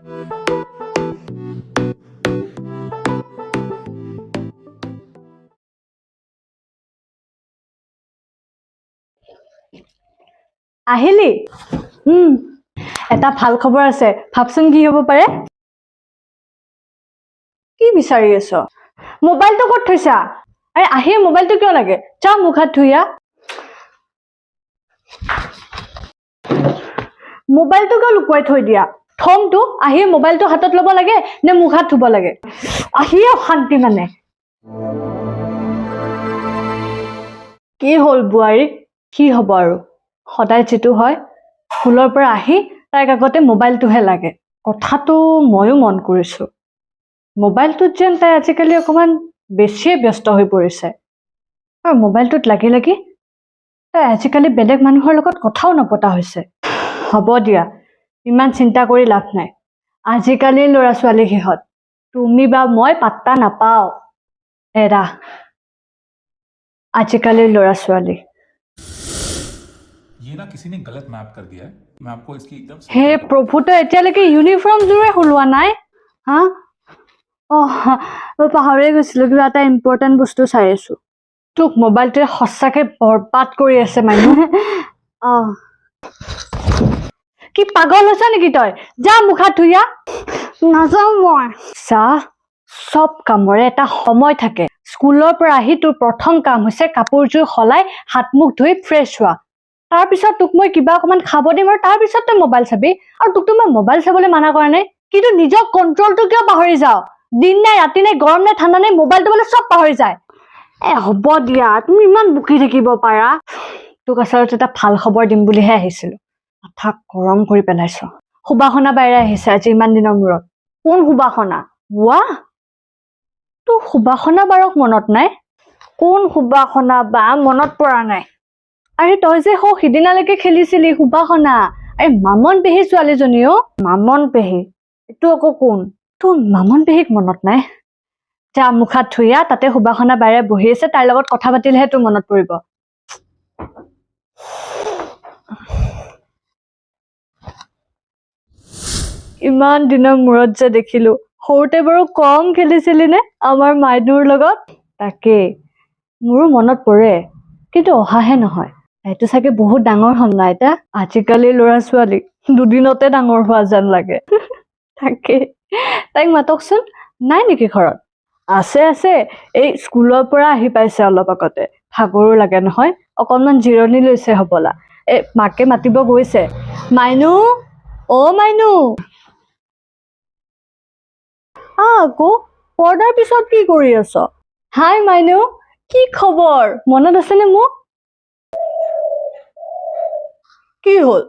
আহিলি এটা ভাল খবৰ আছে ভাবচোন কি হ'ব পাৰে কি বিচাৰি আছ মোবাইলটো ক'ত থৈছা আৰে আহি মোবাইলটো কিয় লাগে যা মুখ হাত ধুইয়া মোবাইলটো কিয় লুকুৱাই থৈ দিয়া থমটো আহি মোবাইলটো হাতত ল'ব লাগে নে মুখ হাত ধুব লাগে আহি অশান্তি মানে কি হ'ল বুৱাৰী কি হ'ব আৰু সদায় যেটো হয় স্কুলৰ পৰা আহি তাইক আগতে মোবাইলটোহে লাগে কথাটো ময়ো মন কৰিছো মোবাইলটোত যেন তাই আজিকালি অকমান বেছিয়ে ব্যস্ত হৈ পৰিছে আৰু মোবাইলটোত লাগি লাগি তাই আজিকালি বেলেগ মানুহৰ লগত কথাও নপতা হৈছে হ'ব দিয়া ইমান চিন্তা কৰি লাভ নাই আজিকালি ল'ৰা ছোৱালী হিহঁত তুমি বা মই পাত্তা নাপাও এৰা आजकल लड़ा स्वाली ये ना किसी ने गलत मैप कर दिया है मैं आपको इसकी एकदम हे प्रभु तो एतियालके यूनिफॉर्म जुरे हुलवा नाय हा पाहरे গৈছিলো কিবা এটা ইম্পৰ্টেন্ট বস্তু চাই আছো তোক মোবাইলটোৱে হসাকে বৰবাদ কৰি আছে মানুহ কি পাগল হৈছে নেকি তই যা মুখা ধুইয়া নাযাও মই চা সব কামৰে এটা সময় থাকে স্কুলৰ পৰা আহি তোৰ প্ৰথম কাম হৈছে কাপোৰজোৰ খলাই হাত মুখ ধুই ফ্ৰেছ হোৱা তাৰ পিছত তোক মই কিবা অকমান খাব দিম আৰু তাৰ পিছত তই মোবাইল চাবি আৰু তোক মই মোবাইল চাবলৈ মানা কৰা নাই কিন্তু নিজৰ কন্ট্ৰলটো কিয় পাহৰি যাও দিন নাই ৰাতি নাই গৰম নাই ঠাণ্ডা নাই মোবাইলটো বলে সব পাহৰি যায় হ'ব দিয়া তুমি ইমান বুকি থাকিব পাৰা তোক আচলতে এটা ভাল খবৰ দিম বুলিহে আহিছিলো মাথা গৰম কৰি পেলাইছো সুবাসনা বাইৰে আহিছে আজি ইমান দিনৰ মূৰত কোন সুবাসনা ৱাহ তো সুবাসনা বাৰক মনত নাই কোন সুবাসনা বা মনত পৰা নাই আৰে তই যে হো হিদিনালৈকে খেলিছিলি সুবাসনা আৰে মামন পেহী ছোৱালীজনীও মামন পেহী এটো আকৌ কোন তোৰ মামন পেহীক মনত নাই যা মুখাত ধুইয়া তাতে সুবাসনা বাইৰে বহি আছে তাৰ লগত কথা পাতিলেহে তোৰ মনত পৰিব ইমান দিনৰ মূৰত যে দেখিলো সৰুতে বাৰু কম খেলিছিলি নে আমাৰ মাইনুৰ লগত তাকে মোৰো মনত পৰে কিন্তু অহাহে নহয় এইটো চাগে বহুত ডাঙৰ হল না এটা আজিকালি ল'ৰা ছোৱালী দুদিনতে ডাঙৰ হোৱা যেন লাগে তাকে তাইক মাতকচোন নাই নেকি ঘৰত আছে আছে এই স্কুলৰ পৰা আহি পাইছে অলপ আগতে ভাগৰো লাগে নহয় অকনমান জিৰণি লৈছে হবলা মাকে মাতিব গৈছে মাইনু অ মাইনু আকৌ পৰ্দাৰ পিছত কি কৰি আছ হাই মাইনু কি খবৰ মনত আছে নে মোক কি হল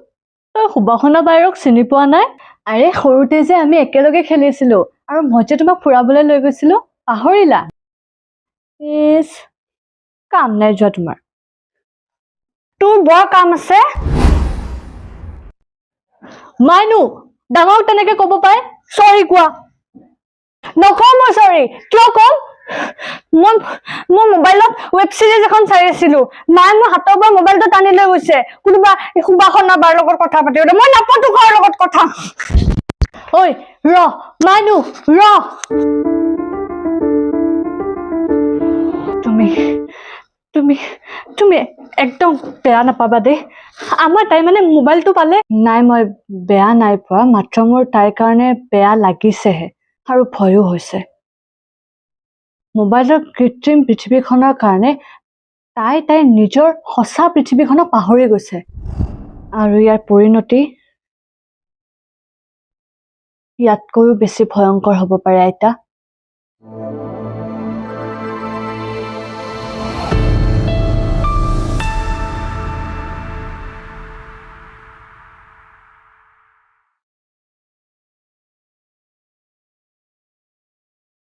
তই সুবাসনা বাইৰক চিনি পোৱা নাই আৰে সৰুতে যে আমি একেলগে খেলিছিলো আৰু মই যে তোমাক ফুৰাবলৈ লৈ গৈছিলো পাহৰিলা ইস কাম নাই যোৱা তোমাৰ তোৰ বৰ কাম আছে মাইনু ডাঙৰক তেনেকে ক'ব পাৰে সৰি কোৱা নকওঁ মই সৰি কিয় কম মই মোবাইলত ৱেব সিৰিজ এখন চাই আছিলো মায়ে মোৰ হাতৰ পৰা মোবাইলটো টানি লৈ গৈছে কোনোবা সুবাসনা বাৰ লগত কথা পাতি মই নাপাতো ঘৰৰ লগত কথা ঐ ৰ মাইনু ৰ তুমি একদম বেয়া নাপাবা দেই আমাৰ তাই মানে মোবাইলটো পালে নাই মই বেয়া নাই পোৱা মাত্ৰ মোৰ তাইৰ কাৰণে বেয়া লাগিছেহে আৰু ভয়ো হৈছে মোবাইলৰ কৃত্ৰিম পৃথিৱীখনৰ কাৰণে তাই নিজৰ সঁচা পৃথিৱীখনক পাহৰি গৈছে আৰু ইয়াৰ পৰিণতি ইয়াতকৈও বেছি ভয়ংকৰ হ'ব পাৰে আইতা